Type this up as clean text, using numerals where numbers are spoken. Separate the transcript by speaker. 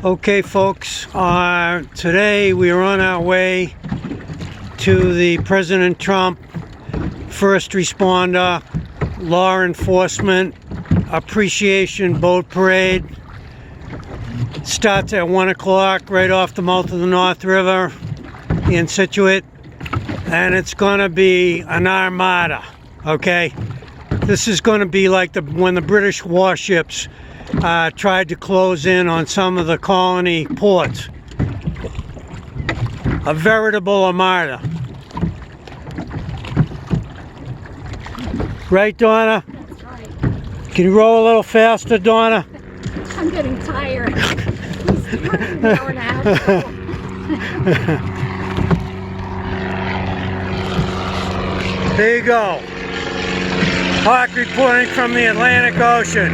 Speaker 1: Okay, folks, today we are on our way to the President Trump First Responder Law Enforcement Appreciation Boat Parade. It starts at 1 o'clock right off the mouth of the North River in Scituate, and it's going to be an armada, okay? This is going to be like when the British warships tried to close in on some of the colony ports. A veritable armada. Right, Donna?
Speaker 2: That's right.
Speaker 1: Can you row a little faster, Donna?
Speaker 2: I'm getting tired. He's an hour and a half.
Speaker 1: There you go. Hawk reporting from the Atlantic Ocean.